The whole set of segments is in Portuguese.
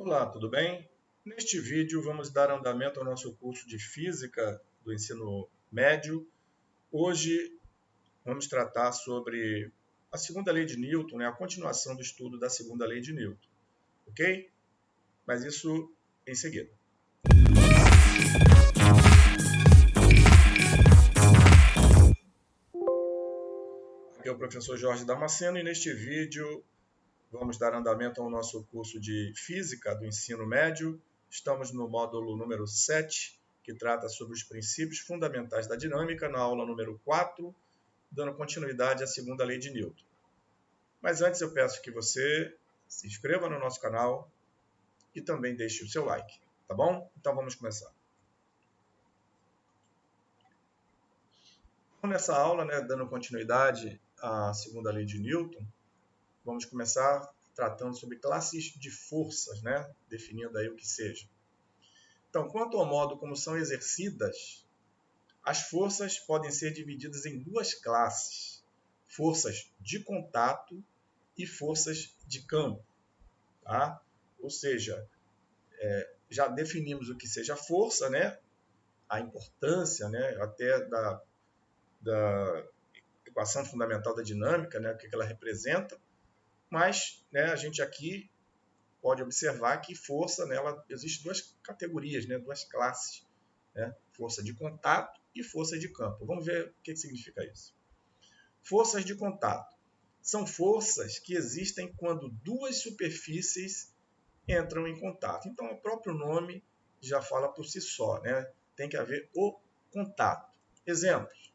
Olá, tudo bem? Neste vídeo vamos dar andamento ao nosso curso de Física do ensino médio. Hoje vamos tratar sobre a segunda lei de Newton, a continuação do estudo da segunda lei de Newton, ok? Mas isso em seguida. Aqui é o professor Jorge Damasceno e neste vídeo vamos dar andamento ao nosso curso de Física do ensino médio. Estamos no módulo número 7, que trata sobre os princípios fundamentais da dinâmica, na aula número 4, dando continuidade à segunda lei de Newton. Mas antes eu peço que você se inscreva no nosso canal e também deixe o seu like, tá bom? Então vamos começar. Nessa aula, dando continuidade à segunda lei de Newton, vamos começar tratando sobre classes de forças, definindo aí o que seja. Então, quanto ao modo como são exercidas, as forças podem ser divididas em duas classes: forças de contato e forças de campo. Tá? Ou seja, já definimos o que seja força, a importância até da equação fundamental da dinâmica, o que ela representa, mas a gente aqui pode observar que força, ela existe duas categorias, duas classes, força de contato e força de campo. Vamos ver o que significa isso. Forças de contato são forças que existem quando duas superfícies entram em contato. Então, o próprio nome já fala por si só, tem que haver o contato. Exemplos.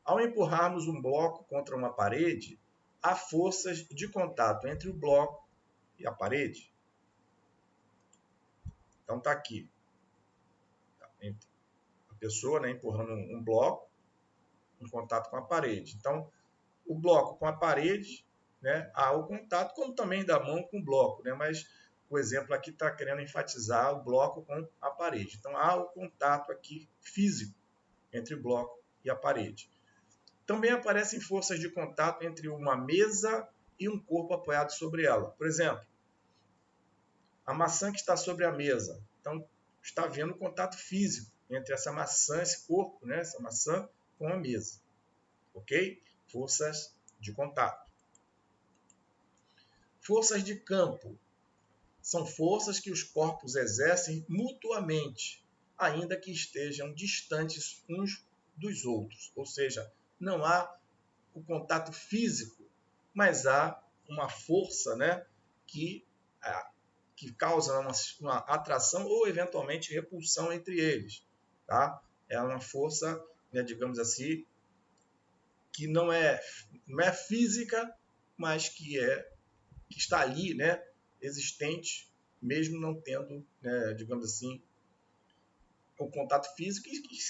Ao empurrarmos um bloco contra uma parede, há forças de contato entre o bloco e a parede. Então, está aqui. A pessoa empurrando um bloco em contato com a parede. Então, o bloco com a parede, há o contato, como também da mão com o bloco, mas o exemplo aqui está querendo enfatizar o bloco com a parede. Então, há o contato aqui físico entre o bloco e a parede. Também aparecem forças de contato entre uma mesa e um corpo apoiado sobre ela. Por exemplo, a maçã que está sobre a mesa. Então, está havendo contato físico entre essa maçã, esse corpo, essa maçã com a mesa. Ok? Forças de contato. Forças de campo são forças que os corpos exercem mutuamente, ainda que estejam distantes uns dos outros. Ou seja, não há o contato físico, mas há uma força que causa uma atração ou, eventualmente, repulsão entre eles. Tá? É uma força, digamos assim, que não é física, mas que está ali, existente, mesmo não tendo, digamos assim, o contato físico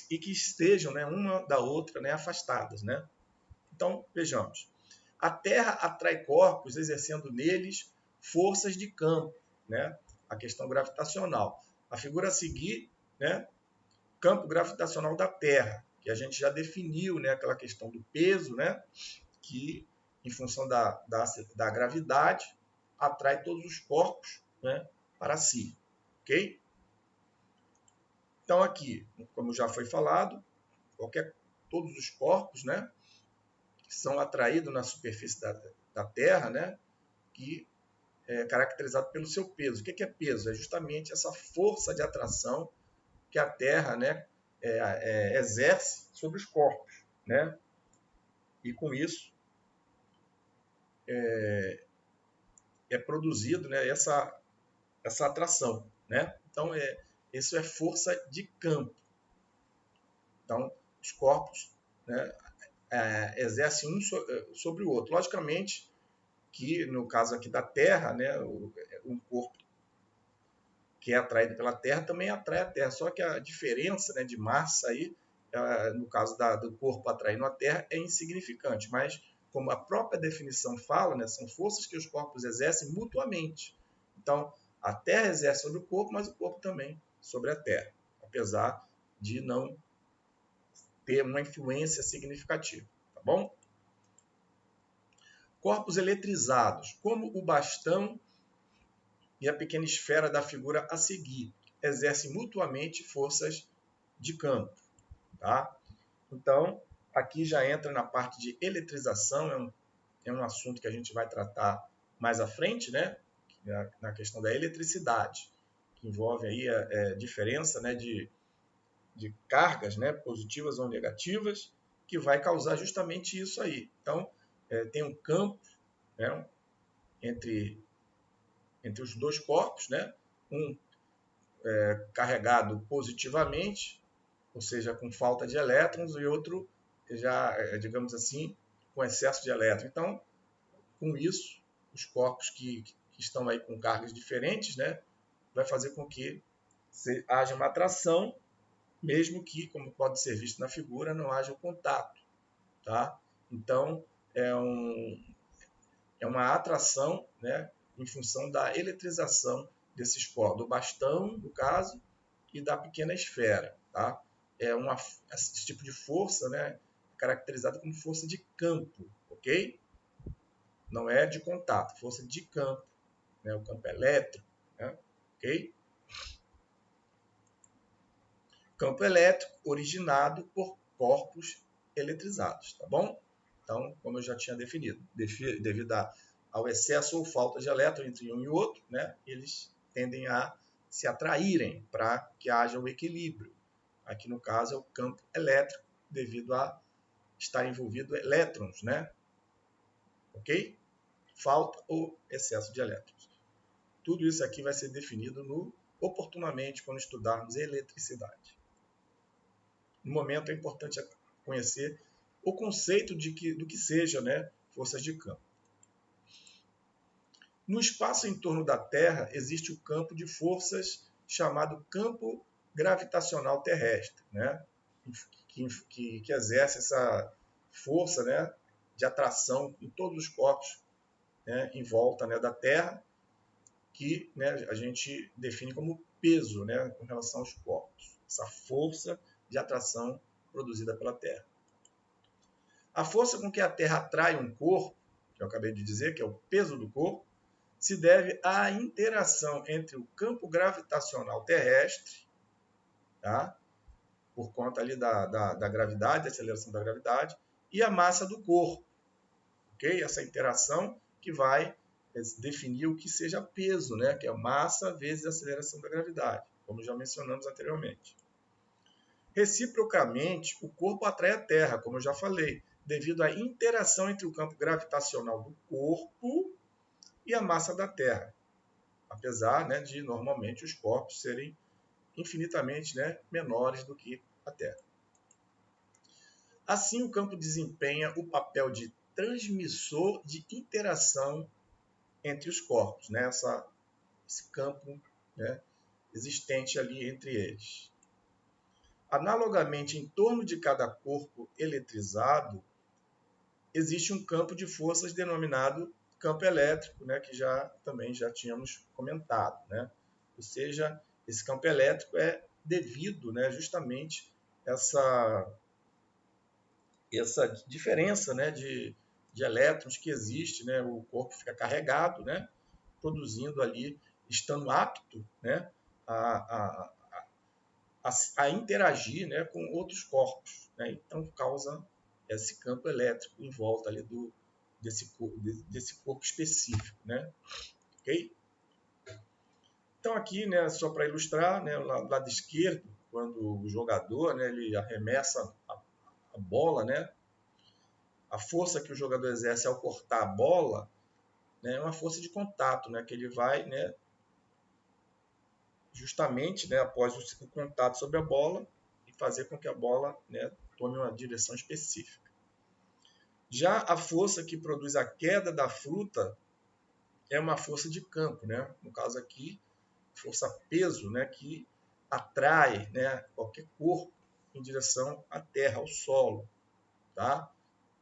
e que estejam uma da outra afastadas. Então, vejamos. A Terra atrai corpos exercendo neles forças de campo, a questão gravitacional. A figura a seguir, campo gravitacional da Terra, que a gente já definiu, aquela questão do peso, que, em função da gravidade, atrai todos os corpos para si. Ok? Então, aqui, como já foi falado, todos os corpos que são atraídos na superfície da Terra, que é caracterizado pelo seu peso. O que é peso? É justamente essa força de atração que a Terra exerce sobre os corpos. E com isso é produzido essa atração. Então, isso é força de campo. Então, os corpos exercem um sobre o outro. Logicamente que, no caso aqui da Terra, um corpo que é atraído pela Terra também atrai a Terra. Só que a diferença de massa aí, no caso do corpo atraindo a Terra, é insignificante. Mas, como a própria definição fala, são forças que os corpos exercem mutuamente. Então, a Terra exerce sobre o corpo, mas o corpo também sobre a Terra, apesar de não ter uma influência significativa. Tá bom? Corpos eletrizados, como o bastão e a pequena esfera da figura a seguir exercem mutuamente forças de campo. Tá? Então, aqui já entra na parte de eletrização, é um assunto que a gente vai tratar mais à frente, né? Na questão da eletricidade, que envolve aí a diferença, né, de cargas, né, positivas ou negativas, que vai causar justamente isso aí. Então, tem um campo, né, entre os dois corpos, né, um carregado positivamente, ou seja, com falta de elétrons, e outro já, digamos assim, com excesso de elétrons. Então, com isso, os corpos que estão aí com cargas diferentes, né, vai fazer com que haja uma atração, mesmo que, como pode ser visto na figura, não haja o contato. Tá? Então, é uma atração, né, em função da eletrização desses corpos, do bastão, no caso, e da pequena esfera. Tá? Esse tipo de força, né, caracterizada como força de campo, ok? Não é de contato, força de campo, né, o campo elétrico, né, ok? Campo elétrico originado por corpos eletrizados, tá bom? Então, como eu já tinha definido, devido ao excesso ou falta de elétron entre um e outro, né, eles tendem a se atraírem para que haja um equilíbrio. Aqui no caso é o campo elétrico, devido a estar envolvido elétrons, né? Ok? Falta ou excesso de elétrons. Tudo isso aqui vai ser definido oportunamente quando estudarmos eletricidade. No momento é importante conhecer o conceito do que seja, né, forças de campo. No espaço em torno da Terra existe o campo de forças chamado campo gravitacional terrestre, né, que exerce essa força, né, de atração em todos os corpos, né, em volta, né, da Terra, que, né, a gente define como peso, né, com relação aos corpos. Essa força de atração produzida pela Terra. A força com que a Terra atrai um corpo, que eu acabei de dizer, que é o peso do corpo, se deve à interação entre o campo gravitacional terrestre, tá? Por conta ali da gravidade, da aceleração da gravidade, e a massa do corpo. Okay? Essa interação que vai definir o que seja peso, né? Que é massa vezes a aceleração da gravidade, como já mencionamos anteriormente. Reciprocamente, o corpo atrai a Terra, como eu já falei, devido à interação entre o campo gravitacional do corpo e a massa da Terra, apesar, né, de normalmente os corpos serem infinitamente, né, menores do que a Terra. Assim, o campo desempenha o papel de transmissor de interação entre os corpos, né, esse campo, né, existente ali entre eles. Analogamente, em torno de cada corpo eletrizado, existe um campo de forças denominado campo elétrico, né, que também já tínhamos comentado. Né? Ou seja, esse campo elétrico é devido, né, justamente essa diferença, né, de elétrons que existe, né, o corpo fica carregado, né, produzindo ali, estando apto, né, a interagir, né, com outros corpos. Né? Então, causa esse campo elétrico em volta ali desse corpo específico. Né? Okay? Então, aqui, né, só para ilustrar, né, do lado esquerdo, quando o jogador, né, ele arremessa a bola, né, a força que o jogador exerce ao cortar a bola, né, é uma força de contato, né, que ele vai, né, justamente, né, após o contato sobre a bola, e fazer com que a bola, né, tome uma direção específica. Já a força que produz a queda da fruta é uma força de campo, né? No caso aqui, força peso, né, que atrai, né, qualquer corpo em direção à terra, ao solo. Tá?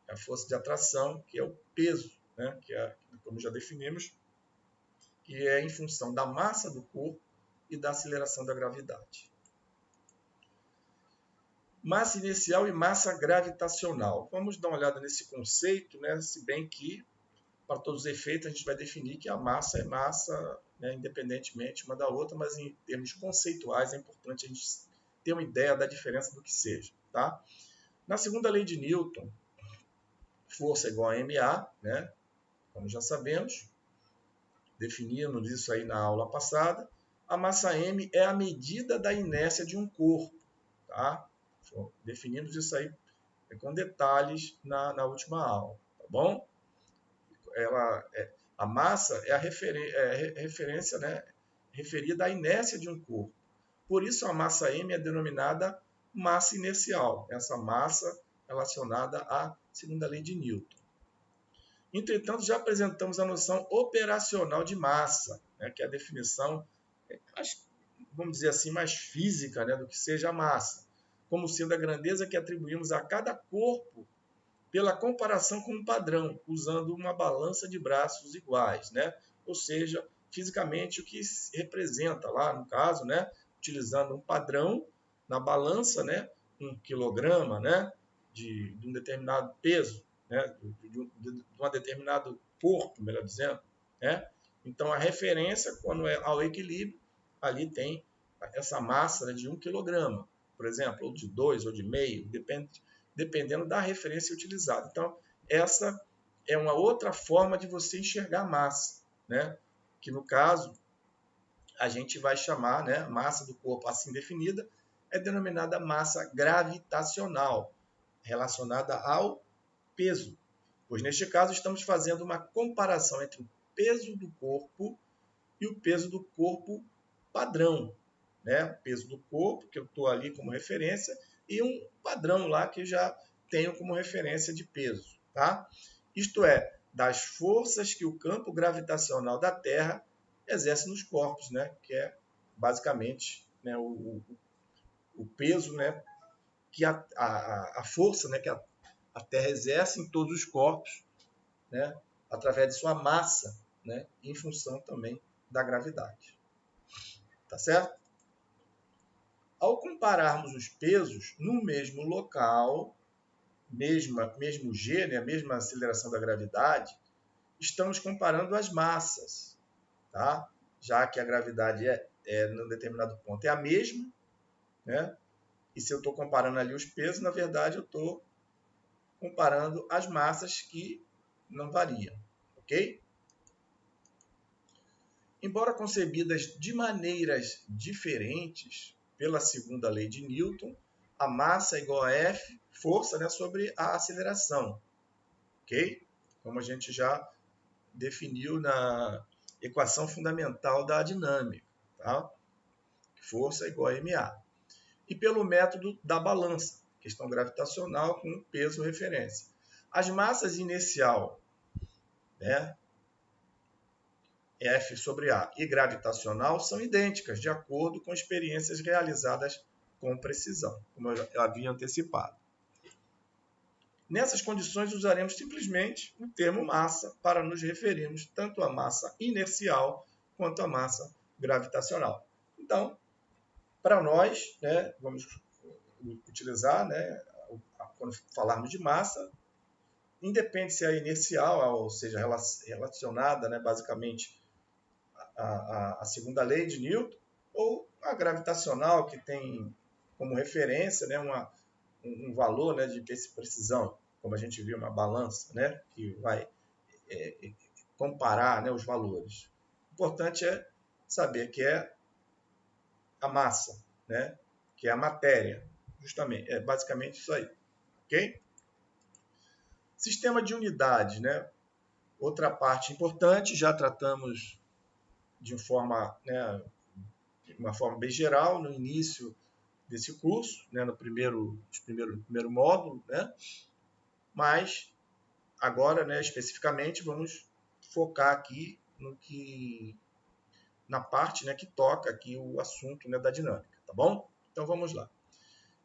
É a força de atração, que é o peso, né, que é, como já definimos, que é em função da massa do corpo e da aceleração da gravidade. Massa inicial e massa gravitacional. Vamos dar uma olhada nesse conceito, né? Se bem que, para todos os efeitos, a gente vai definir que a massa é massa né, independentemente uma da outra, mas em termos conceituais é importante a gente ter uma ideia da diferença do que seja. Tá? Na segunda lei de Newton, força igual a ma, né, como já sabemos, definimos isso aí na aula passada, a massa m é a medida da inércia de um corpo. Tá? Definimos isso aí com detalhes na última aula. Tá bom? A massa é a referência, né, referida à inércia de um corpo. Por isso, a massa m é denominada massa inercial, essa massa relacionada à segunda lei de Newton. Entretanto, já apresentamos a noção operacional de massa, né, que é a definição, vamos dizer assim, mais física, né, do que seja a massa, como sendo a grandeza que atribuímos a cada corpo pela comparação com um padrão, usando uma balança de braços iguais, né? Ou seja, fisicamente o que representa lá, no caso, né, utilizando um padrão na balança, né, 1 quilograma, né, de um determinado peso, né, de um determinado corpo, melhor dizendo, né? Então, a referência, quando é ao equilíbrio, ali tem essa massa, né, de 1 quilograma, por exemplo, ou de 2 ou de meio, dependendo da referência utilizada. Então, essa é uma outra forma de você enxergar a massa, né? Que no caso, a gente vai chamar, né, massa do corpo assim definida, é denominada massa gravitacional, relacionada ao peso. Pois neste caso, estamos fazendo uma comparação entre o peso do corpo e o peso do corpo padrão, né? O peso do corpo, que eu estou ali como referência, e um padrão lá que eu já tenho como referência de peso. Tá? Isto é, das forças que o campo gravitacional da Terra exerce nos corpos, né? Que é basicamente, né, o peso, né, que a força, né, que a Terra exerce em todos os corpos, né, através de sua massa, né, em função também da gravidade. Tá certo? Ao compararmos os pesos no mesmo local, mesmo G, né, a mesma aceleração da gravidade, estamos comparando as massas, tá? Já que a gravidade num determinado ponto é a mesma, né? E se eu estou comparando ali os pesos, na verdade eu estou comparando as massas que não variam, ok? Embora concebidas de maneiras diferentes pela segunda lei de Newton, a massa é igual a F, força, né, sobre a aceleração, ok? Como a gente já definiu na equação fundamental da dinâmica, tá? Força é igual a ma. E pelo método da balança, questão gravitacional com peso referência. As massas inicial, né, F sobre A e gravitacional são idênticas, de acordo com experiências realizadas com precisão, como eu havia antecipado. Nessas condições, usaremos simplesmente o termo massa para nos referirmos tanto à massa inercial quanto à massa gravitacional. Então, para nós, né, vamos utilizar, né, quando falarmos de massa, independe se é inercial, ou seja, relacionada, né, basicamente a segunda lei de Newton, ou a gravitacional, que tem como referência, né, um valor, né, de precisão, como a gente viu, uma balança, né, que vai comparar, né, os valores. O importante é saber que é a massa, né, que é a matéria, justamente, é basicamente isso aí, ok? Sistema de unidades, né? Outra parte importante, já tratamos de uma forma bem geral no início desse curso, né, no primeiro módulo, né? Mas agora, né, especificamente, vamos focar aqui na parte, né, que toca aqui o assunto, né, da dinâmica, tá bom? Então vamos lá.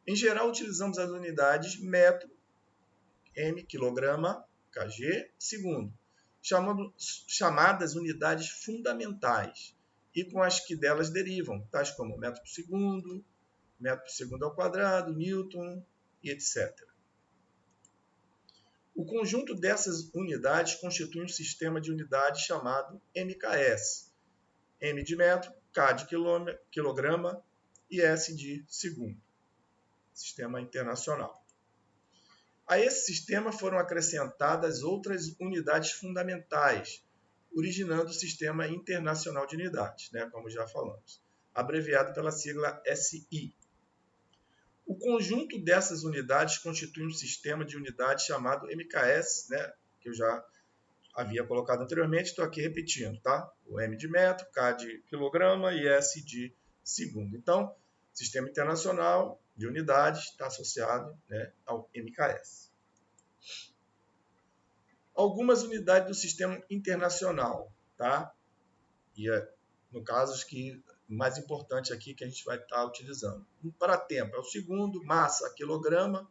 Em geral, utilizamos as unidades metro, m, quilograma, kg, segundo, chamadas unidades fundamentais, e com as que delas derivam, tais como metro por segundo ao quadrado, Newton e etc. O conjunto dessas unidades constitui um sistema de unidades chamado MKS. M de metro, K de quilograma e S de segundo. Sistema internacional. A esse sistema foram acrescentadas outras unidades fundamentais, originando o Sistema Internacional de Unidades, né, como já falamos, abreviado pela sigla SI. O conjunto dessas unidades constitui um sistema de unidades chamado MKS, né, que eu já havia colocado anteriormente, estou aqui repetindo, tá? O M de metro, K de quilograma e S de segundo. Então, Sistema Internacional de Unidades está associado, né, ao MKS. Algumas unidades do Sistema Internacional, tá? E no caso que mais importante aqui que a gente vai estar utilizando. Para tempo é o segundo, massa quilograma,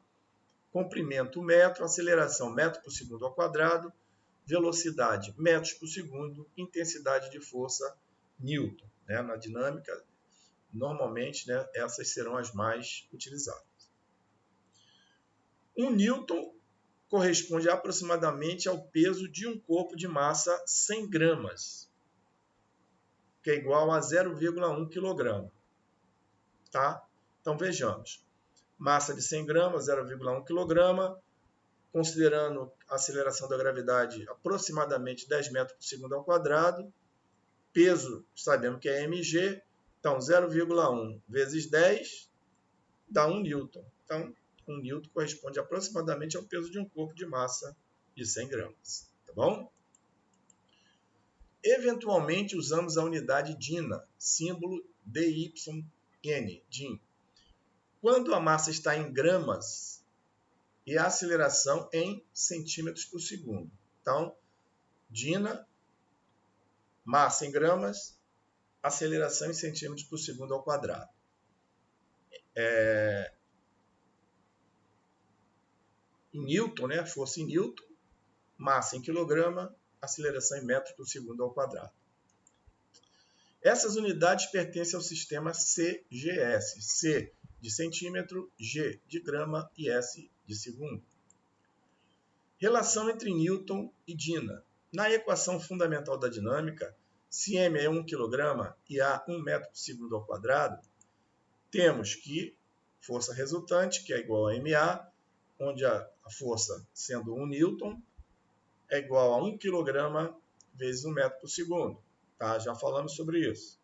comprimento metro, aceleração metro por segundo ao quadrado, velocidade metros por segundo, intensidade de força Newton. Né? Na dinâmica, normalmente, né, essas serão as mais utilizadas. 1 Newton corresponde aproximadamente ao peso de um corpo de massa 100 gramas, que é igual a 0,1 kg. Tá? Então, vejamos. Massa de 100 gramas, 0,1 kg, considerando a aceleração da gravidade aproximadamente 10 metros por segundo ao quadrado. Peso, sabemos que é mg, então 0,1 vezes 10 dá 1 newton. Então, 1 newton corresponde aproximadamente ao peso de um corpo de massa de 100 gramas. Tá bom? Eventualmente, usamos a unidade DINA, símbolo DYN, DIN, quando a massa está em gramas e a aceleração em centímetros por segundo. Então, DINA, massa em gramas, aceleração em centímetros por segundo ao quadrado. Em Newton, né? Força em Newton, massa em quilograma, aceleração em metros por segundo ao quadrado. Essas unidades pertencem ao sistema CGS, C de centímetro, G de grama e S de segundo. Relação entre Newton e DINA. Na equação fundamental da dinâmica, se m é 1 kg e A 1 metro por segundo ao quadrado, temos que força resultante, que é igual a MA, onde a força, sendo 1 newton, é igual a 1 kg vezes 1 metro por segundo. Tá? Já falamos sobre isso.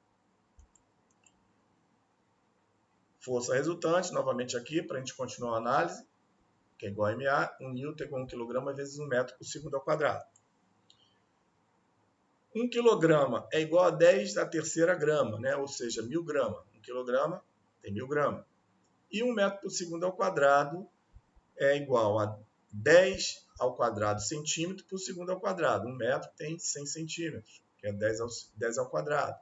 Força resultante, novamente aqui, para a gente continuar a análise, que é igual a MA, 1 newton é igual a 1 kg vezes 1 metro por segundo ao quadrado. 1 kg é igual a 10 à terceira grama, né? Ou seja, 1000 gramas. 1 kg tem 1000 gramas. E 1 metro por segundo ao quadrado é igual a 10 ao quadrado centímetro por segundo ao quadrado. 1 metro tem 100 centímetros, que é 10 ao quadrado.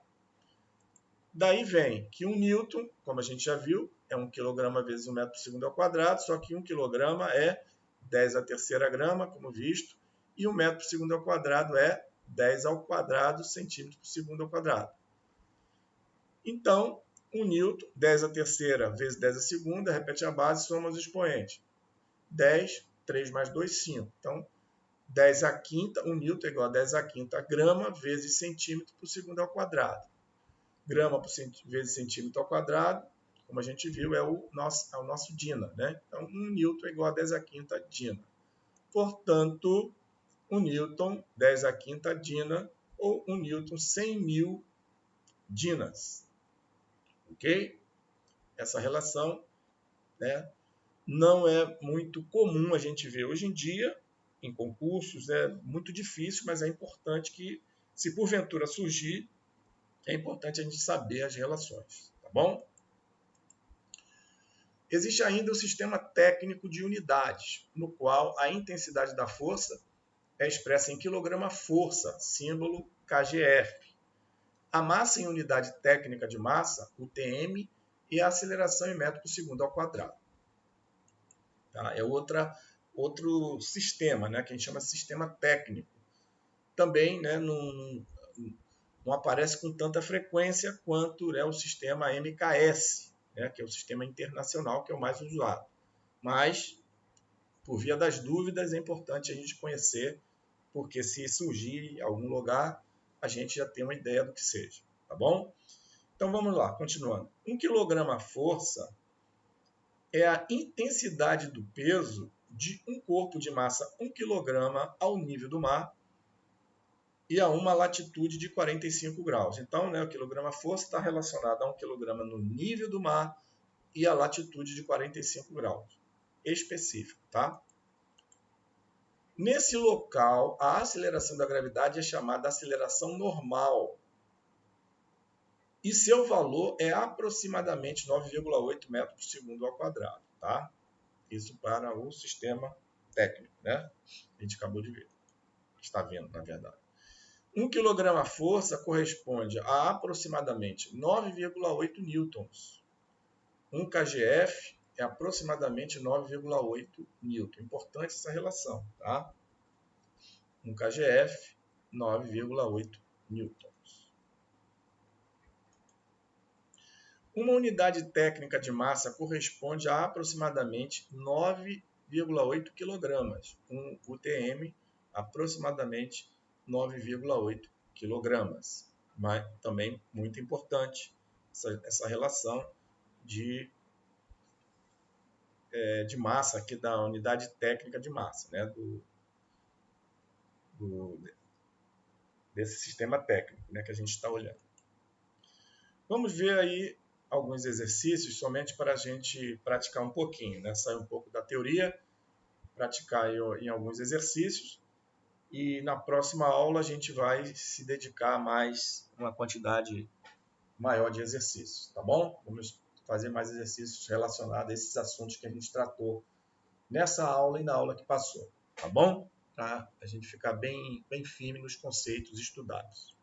Daí vem que 1 newton, como a gente já viu, é 1 kg vezes 1 metro por segundo ao quadrado, só que 1 kg é 10 à terceira grama, como visto, e 1 metro por segundo ao quadrado é 10 ao quadrado centímetro por segundo ao quadrado. Então, 1 newton, 10 à terceira vezes 10 à segunda, repete a base, soma os expoentes. 10, 3 mais 2, 5. Então, 10 à quinta, 1 newton é igual a 10 à quinta grama vezes centímetro por segundo ao quadrado. Grama vezes centímetro ao quadrado, como a gente viu, é o nosso DINA. Né? Então, 1 newton é igual a 10 à quinta DINA. Portanto, 1 newton, 10 à quinta DINA, ou 1 newton, 100.000 DINAs. Ok? Essa relação, né, não é muito comum a gente ver hoje em dia, em concursos, é muito difícil, mas é importante que, se porventura surgir, é importante a gente saber as relações, tá bom? Existe ainda o sistema técnico de unidades, no qual a intensidade da força é expressa em quilograma-força, símbolo KGF. A massa em unidade técnica de massa, UTM, e a aceleração em metro por segundo ao quadrado. Tá? É outro sistema, né, que a gente chama de sistema técnico. Também, né, não aparece com tanta frequência quanto, né, o sistema MKS, né, que é o sistema internacional, que é o mais usado. Mas, por via das dúvidas, é importante a gente conhecer, porque se surgir em algum lugar, a gente já tem uma ideia do que seja. Tá tá bom? Então vamos lá, continuando. 1 kg força é a intensidade do peso de um corpo de massa 1 kg ao nível do mar e a uma latitude de 45 graus. Então, o quilograma-força está relacionado a 1 kg no nível do mar e a latitude de 45 graus. Específico, tá? Nesse local, a aceleração da gravidade é chamada aceleração normal. E seu valor é aproximadamente 9,8 metros por segundo ao quadrado, tá? Isso para o sistema técnico, né? A gente acabou de ver. Está vendo, na verdade. 1 kg-força corresponde a aproximadamente 9,8 newtons. 1 kgf é aproximadamente 9,8 newton. Importante essa relação, tá? 1 kgf, 9,8 newtons. Uma unidade técnica de massa corresponde a aproximadamente 9,8 kg. Um UTM, aproximadamente 9,8 kg. Mas também muito importante essa relação de massa aqui da unidade técnica de massa, né? Desse sistema técnico, né, que a gente está olhando. Vamos ver aí alguns exercícios somente para a gente praticar um pouquinho, né? Sair um pouco da teoria, praticar em alguns exercícios e na próxima aula a gente vai se dedicar a mais uma quantidade maior de exercícios, tá bom? Vamos fazer mais exercícios relacionados a esses assuntos que a gente tratou nessa aula e na aula que passou, tá bom? Para a gente ficar bem firme nos conceitos estudados.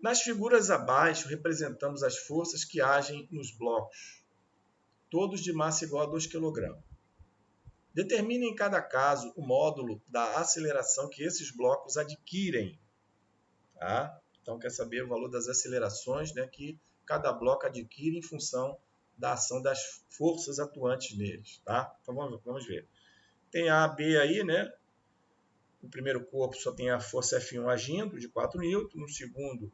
Nas figuras abaixo, representamos as forças que agem nos blocos, todos de massa igual a 2 kg. Determine em cada caso o módulo da aceleração que esses blocos adquirem. Tá? Então, quer saber o valor das acelerações, né, que cada bloco adquire em função da ação das forças atuantes neles. Tá? Então, vamos ver. Tem a B aí, né? No primeiro corpo só tem a força F1 agindo, de 4 N. No segundo,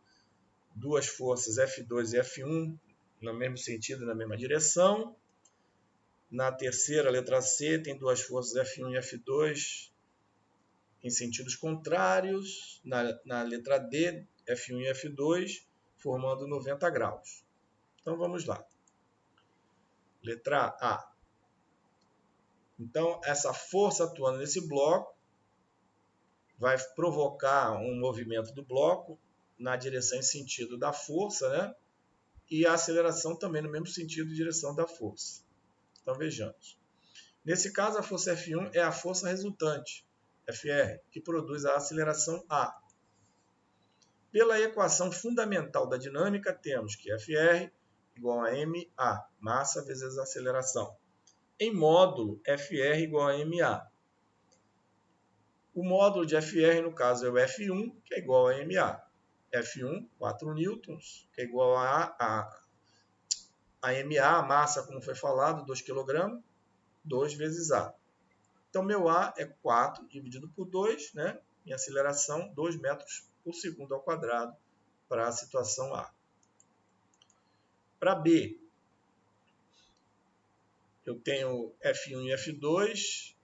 duas forças F2 e F1 no mesmo sentido, na mesma direção. Na terceira, letra C, tem duas forças F1 e F2 em sentidos contrários. Na letra D, F1 e F2 formando 90 graus. Então vamos lá. Letra A. Então essa força atuando nesse bloco vai provocar um movimento do bloco na direção e sentido da força, né? E a aceleração também no mesmo sentido e direção da força. Então vejamos. Nesse caso, a força F1 é a força resultante, FR, que produz a aceleração A. Pela equação fundamental da dinâmica, temos que FR igual a MA, massa vezes aceleração. Em módulo, FR igual a MA. O módulo de FR, no caso, é o F1, que é igual a MA. F1, 4 newtons, que é igual a MA, a massa, como foi falado, 2 kg, 2 vezes A. Então, meu A é 4 dividido por 2, né? Minha aceleração, 2 metros por segundo ao quadrado para a situação A. Para B, eu tenho F1 e F2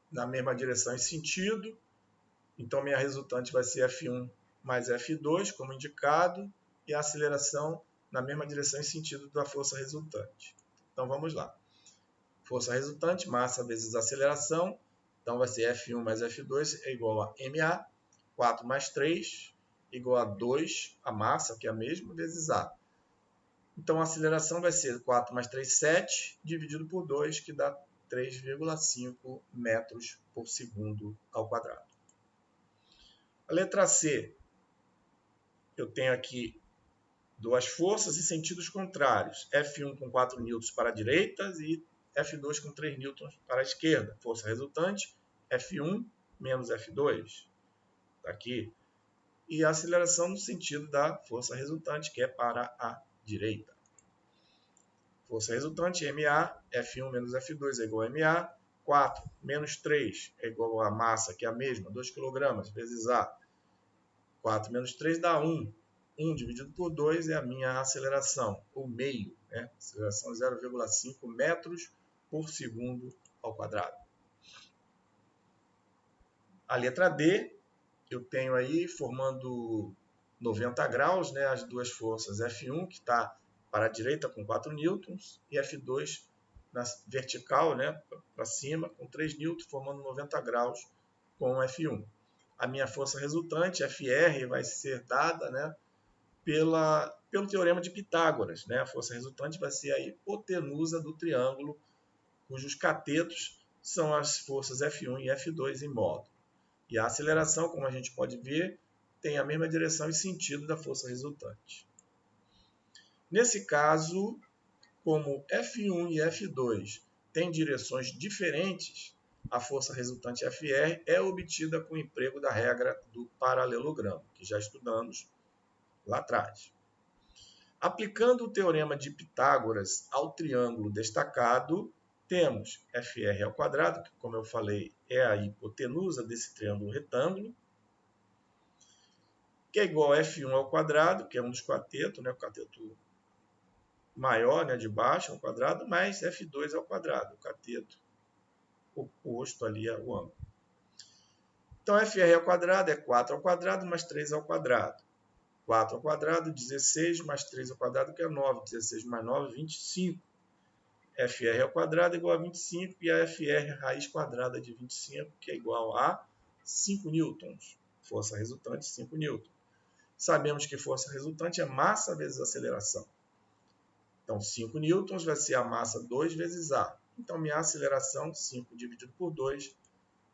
na mesma direção e sentido. Então, minha resultante vai ser F1 mais F2, como indicado, e a aceleração na mesma direção e sentido da força resultante. Então, vamos lá. Força resultante, massa vezes aceleração. Então, vai ser F1 mais F2 é igual a MA. 4 mais 3 igual a 2, a massa, que é a mesma, vezes A. Então, a aceleração vai ser 4 mais 3, 7, dividido por 2, que dá 3,5 metros por segundo ao quadrado. A letra C. Eu tenho aqui duas forças em sentidos contrários. F1 com 4 newtons para a direita e F2 com 3 newtons para a esquerda. Força resultante, F1 menos F2. Está aqui. E a aceleração no sentido da força resultante, que é para a direita. Força resultante, MA, F1 menos F2 é igual a MA. 4 menos 3 é igual a massa, que é a mesma, 2 kg, vezes A. 4 menos 3 dá 1. 1 dividido por 2 é a minha aceleração, o meio, né? Aceleração 0,5 metros por segundo ao quadrado. A letra D, eu tenho aí formando 90 graus, né, as duas forças F1, que está para a direita com 4 newtons, e F2 na vertical, né, para cima, com 3 newtons, formando 90 graus com F1. A minha força resultante, FR, vai ser dada, né, pelo teorema de Pitágoras. Né? A força resultante vai ser a hipotenusa do triângulo, cujos catetos são as forças F1 e F2 em módulo. E a aceleração, como a gente pode ver, tem a mesma direção e sentido da força resultante. Nesse caso, como F1 e F2 têm direções diferentes, a força resultante FR é obtida com o emprego da regra do paralelogramo, que já estudamos lá atrás. Aplicando o teorema de Pitágoras ao triângulo destacado, temos FR ao quadrado, que, como eu falei, é a hipotenusa desse triângulo retângulo, que é igual a F1 ao quadrado, que é um dos catetos, né, o cateto maior, né, de baixo ao quadrado, mais F2 ao quadrado, o cateto oposto ali ao ângulo. Então, FR ao quadrado é 4 ao quadrado mais 3 ao quadrado. 4 ao quadrado, 16, mais 3 ao quadrado, que é 9. 16 mais 9, 25. FR ao quadrado é igual a 25 e a FR raiz quadrada de 25, que é igual a 5 newtons. Força resultante, 5 newtons. Sabemos que força resultante é massa vezes aceleração. Então, 5 newtons vai ser a massa 2 vezes A. Então, minha aceleração, 5 dividido por 2,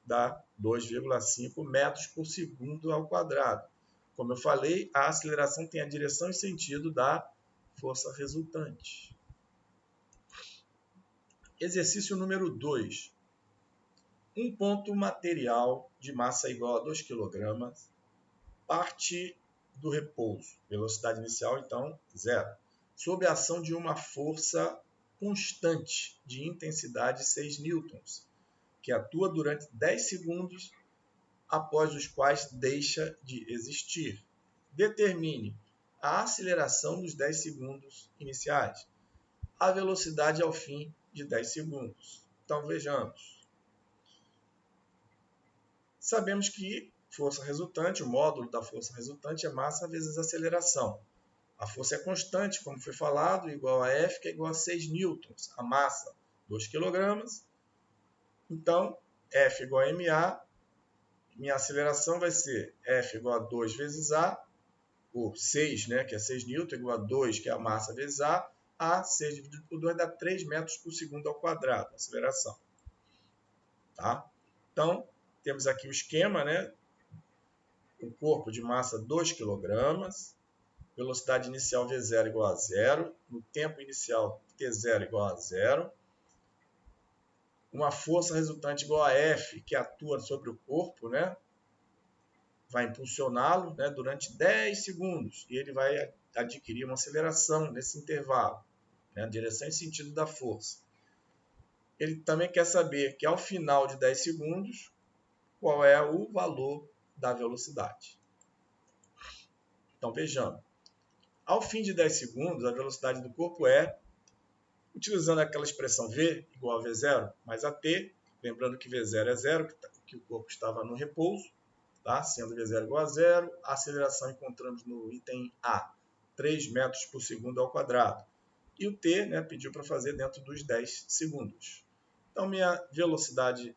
dá 2,5 metros por segundo ao quadrado. Como eu falei, a aceleração tem a direção e sentido da força resultante. Exercício número 2. Um ponto material de massa igual a 2 kg parte do repouso. Velocidade inicial, então, 0. Sob a ação de uma força constante de intensidade 6 newtons, que atua durante 10 segundos, após os quais deixa de existir. Determine a aceleração dos 10 segundos iniciais, a velocidade ao fim de 10 segundos. Então, vejamos. Sabemos que força resultante, o módulo da força resultante é massa vezes aceleração. A força é constante, como foi falado, igual a F, que é igual a 6 newtons. A massa, 2 kg. Então, F igual a MA. Minha aceleração vai ser F igual a 2 vezes A, ou 6, né, que é 6 newtons, igual a 2, que é a massa vezes A 6 dividido por 2 dá 3 metros por segundo ao quadrado, aceleração. Tá? Então, temos aqui o esquema, né? O corpo de massa 2 kg, velocidade inicial V0 igual a 0, no tempo inicial T0 igual a 0, uma força resultante igual a F, que atua sobre o corpo, né? Vai impulsioná-lo, né, durante 10 segundos, e ele vai adquirir uma aceleração nesse intervalo, né, direção e sentido da força. Ele também quer saber que ao final de 10 segundos, qual é o valor da velocidade. Então, vejamos. Ao fim de 10 segundos, a velocidade do corpo é, utilizando aquela expressão V igual a V0 mais AT, lembrando que V0 é 0, que o corpo estava no repouso, tá? Sendo V0 igual a 0, a aceleração encontramos no item A, 3 metros por segundo ao quadrado. E o T, né, pediu para fazer dentro dos 10 segundos. Então, minha velocidade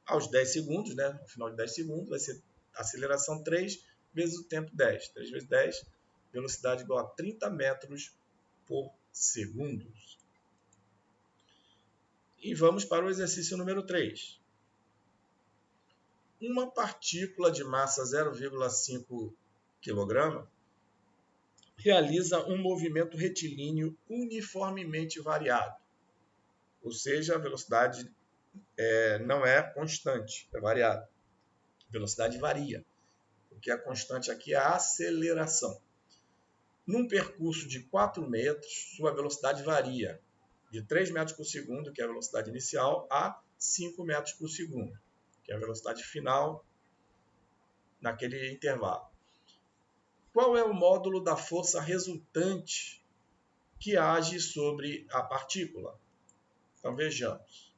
aos 10 segundos, né, no final de 10 segundos, vai ser aceleração 3 vezes o tempo 10. 3 vezes 10, velocidade igual a 30 metros por segundo. E vamos para o exercício número 3. Uma partícula de massa 0,5 kg realiza um movimento retilíneo uniformemente variado. Ou seja, a velocidade não é constante, é variada. A velocidade varia. O que é constante aqui é a aceleração. Num percurso de 4 metros, sua velocidade varia de 3 metros por segundo, que é a velocidade inicial, a 5 metros por segundo, que é a velocidade final naquele intervalo. Qual é o módulo da força resultante que age sobre a partícula? Então vejamos.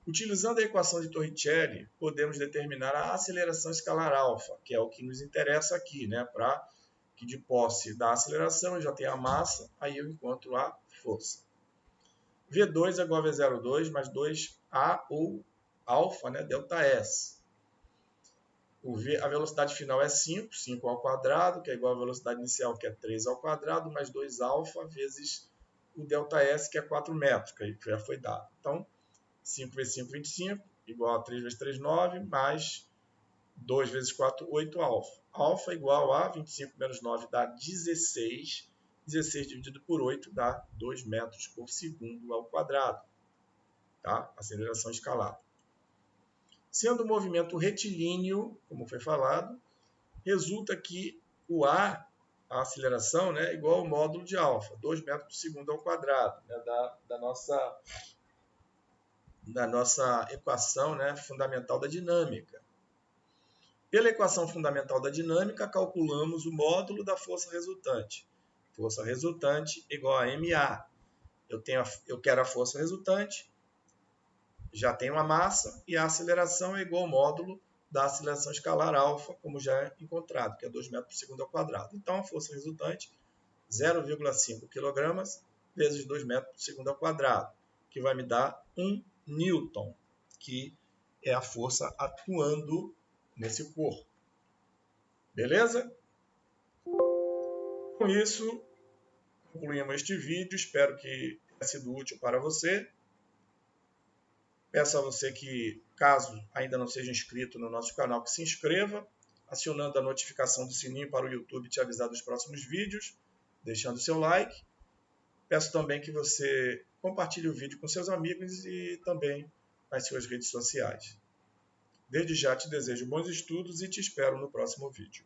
Utilizando a equação de Torricelli, podemos determinar a aceleração escalar alfa, que é o que nos interessa aqui, né? Para que de posse da aceleração eu já tenho a massa, aí eu encontro a força. V2 é igual a V02 mais 2A ou alfa, né? Delta S. A velocidade final é 5, 5 ao quadrado, que é igual à velocidade inicial, que é 3 ao quadrado, mais 2 alfa vezes o ΔS, que é 4 metros, que já foi dado. Então, 5 vezes 5, 25, igual a 3 vezes 3, 9, mais 2 vezes 4, 8 alfa. Alfa igual a 25 menos 9 dá 16. 16 dividido por 8 dá 2 metros por segundo ao quadrado. Tá? Aceleração escalar. Sendo o movimento retilíneo, como foi falado, resulta que o A, a aceleração, né, é igual ao módulo de alfa, 2 metros por segundo ao quadrado, né, da nossa equação, né, fundamental da dinâmica. Pela equação fundamental da dinâmica, calculamos o módulo da força resultante. Força resultante igual a MA. Eu quero a força resultante, já tenho a massa, e a aceleração é igual ao módulo da aceleração escalar alfa, como já é encontrado, que é 2 metros por segundo ao quadrado. Então, a força resultante, 0,5 kg vezes 2 metros por segundo ao quadrado, que vai me dar 1 newton, que é a força atuando nesse corpo. Beleza? Com isso, concluímos este vídeo. Espero que tenha sido útil para você. Peço a você que, caso ainda não seja inscrito no nosso canal, que se inscreva, acionando a notificação do sininho para o YouTube te avisar dos próximos vídeos, deixando seu like. Peço também que você compartilhe o vídeo com seus amigos e também nas suas redes sociais. Desde já te desejo bons estudos e te espero no próximo vídeo.